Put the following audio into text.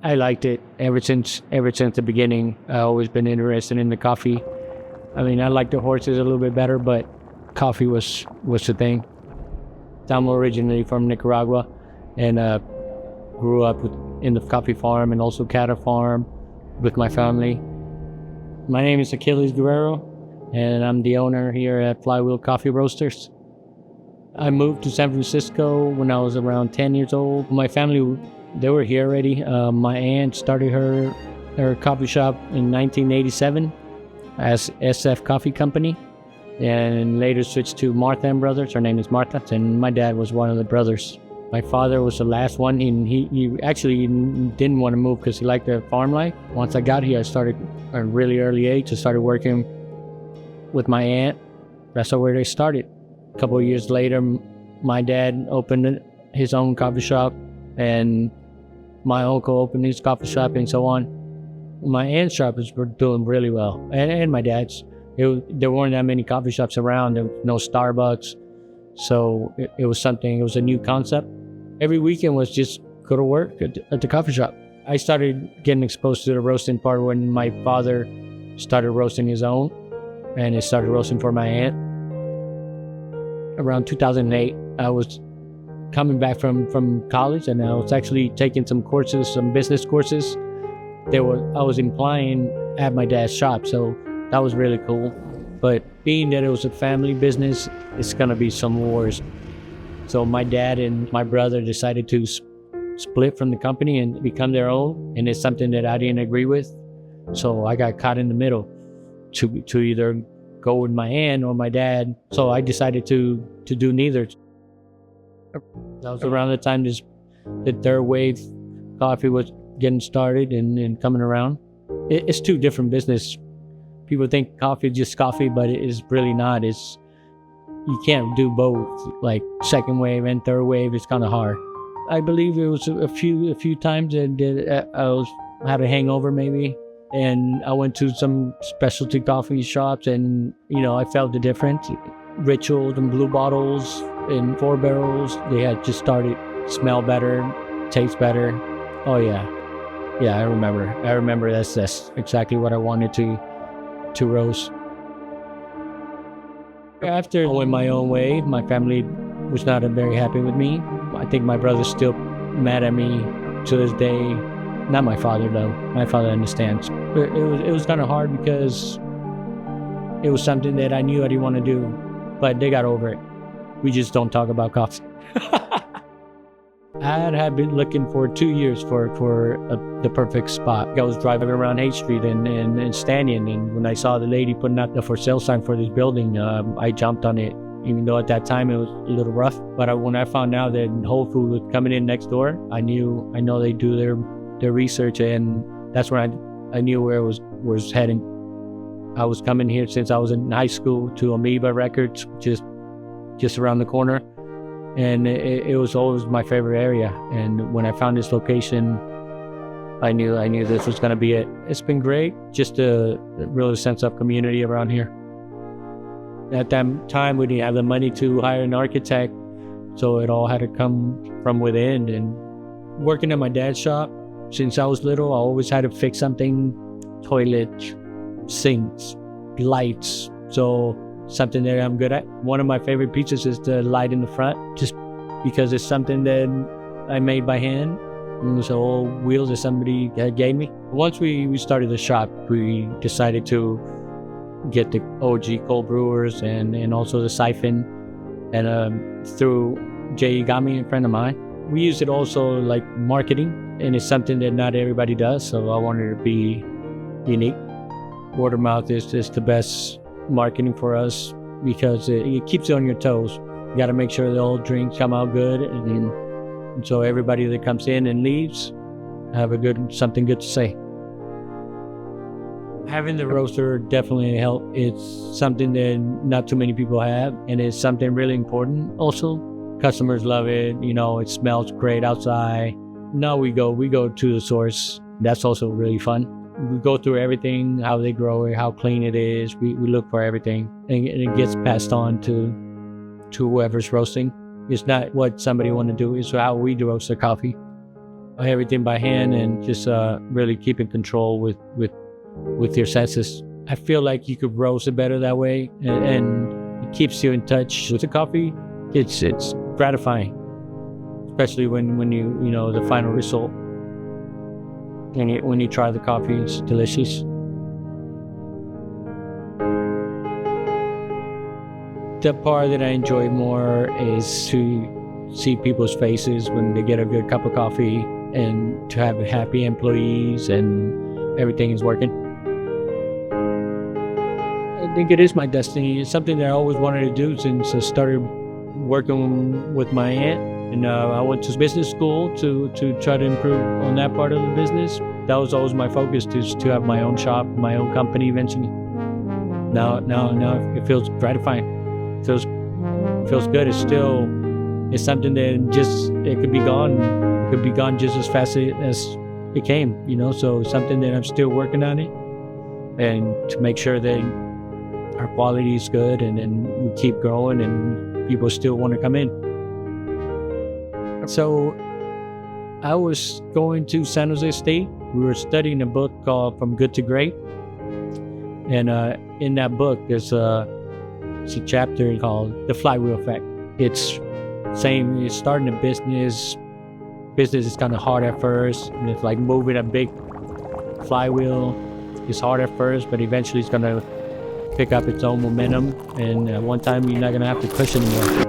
I liked it ever since the beginning. I always been interested in the coffee. I mean, I like the horses a little bit better, but coffee was the thing. I'm originally from Nicaragua, and grew up in the coffee farm and also cattle farm with my family. My name is Achilles Guerrero, and I'm the owner here at Flywheel Coffee Roasters. I moved to San Francisco when I was around 10 years old. My family, they were here already. My aunt started her coffee shop in 1987 as SF Coffee Company, and later switched to Martha and Brothers. Her name is Martha, and my dad was one of the brothers. My father was the last one, and he actually didn't want to move because he liked the farm life. Once I got here, I started at a really early age. I started working with my aunt. That's where they started. A couple of years later, my dad opened his own coffee shop, and my uncle opened his coffee shop, and so on. My aunt's shop was doing really well, and my dad's. There weren't that many coffee shops around. There was no Starbucks, so it was something. It was a new concept. Every weekend was just go to work at the coffee shop. I started getting exposed to the roasting part when my father started roasting his own, and he started roasting for my aunt. Around 2008, I was coming back from college, and I was actually taking some courses, some business courses. I was applying at my dad's shop, so that was really cool. But being that it was a family business, it's gonna be some wars. So my dad and my brother decided to split from the company and become their own, and it's something that I didn't agree with. So I got caught in the middle to either go with my aunt or my dad. So I decided to do neither. That was around the time the third wave coffee was getting started and coming around. It's two different business. People think coffee is just coffee, but it is really not. You can't do both. Like second wave and third wave, it's kind of hard. I believe it was a few times that I had a hangover maybe, and I went to some specialty coffee shops, and I felt the difference. Rituals and Blue Bottles and 4 Barrels, they had just started. Smell better, taste better. Oh yeah, I remember. That's exactly what I wanted to roast. After I went my own way, my family was not very happy with me. I think my brother's still mad at me to this day. Not my father though. My father understands. But it was kind of hard because it was something that I knew I didn't want to do, but they got over it. We just don't talk about coffee. I had been looking for 2 years for the perfect spot. I was driving around Hay Street and standing, and when I saw the lady putting out the for sale sign for this building, I jumped on it. Even though at that time it was a little rough, but when I found out that Whole Foods was coming in next door, I know they do their research, and that's when I knew where it was heading. I was coming here since I was in high school to Amoeba Records, just around the corner. And it was always my favorite area. And when I found this location, I knew this was going to be it. It's been great, just a real sense of community around here. At that time, we didn't have the money to hire an architect, so it all had to come from within. And working at my dad's shop, since I was little, I always had to fix something: toilets, sinks, lights. So something that I'm good at. One of my favorite pieces is the light in the front, just because it's something that I made by hand. It was old wheels that somebody gave me. Once we started the shop, we decided to get the OG cold brewers and also the siphon. And through Jay Igami, a friend of mine, we use it also like marketing, and it's something that not everybody does. So I wanted it to be unique. Word of mouth is the best marketing for us because it keeps you on your toes. You got to make sure the old drinks come out good, and so everybody that comes in and leaves have something good to say. Having the roaster definitely helped. It's something that not too many people have, and it's something really important. Also, customers love it. It smells great outside. Now we go to the source. That's also really fun. We go through everything, how they grow it, how clean it is. We look for everything, and it gets passed on to whoever's roasting. It's not what somebody want to do, it's how we roast the coffee. everything by hand and just really keeping control with your senses. I feel like you could roast it better that way, and it keeps you in touch with the coffee. It's gratifying, especially when you know the final result. When you try the coffee, it's delicious. The part that I enjoy more is to see people's faces when they get a good cup of coffee, and to have happy employees and everything is working. I think it is my destiny. It's something that I always wanted to do since I started working with my aunt. And I went to business school to try to improve on that part of the business. That was always my focus, to have my own shop, my own company eventually. Now it feels gratifying. It feels good. It's something that it could be gone. It could be gone just as fast as it came, you know. So it's something that I'm still working on it, and to make sure that our quality is good and we keep growing and people still want to come in. So I was going to San Jose State. We were studying a book called From Good to Great. And in that book, there's a chapter called The Flywheel Effect. It's saying you're starting a business. Business is kind of hard at first. And it's like moving a big flywheel. It's hard at first, but eventually it's going to pick up its own momentum. And one time you're not going to have to push anymore.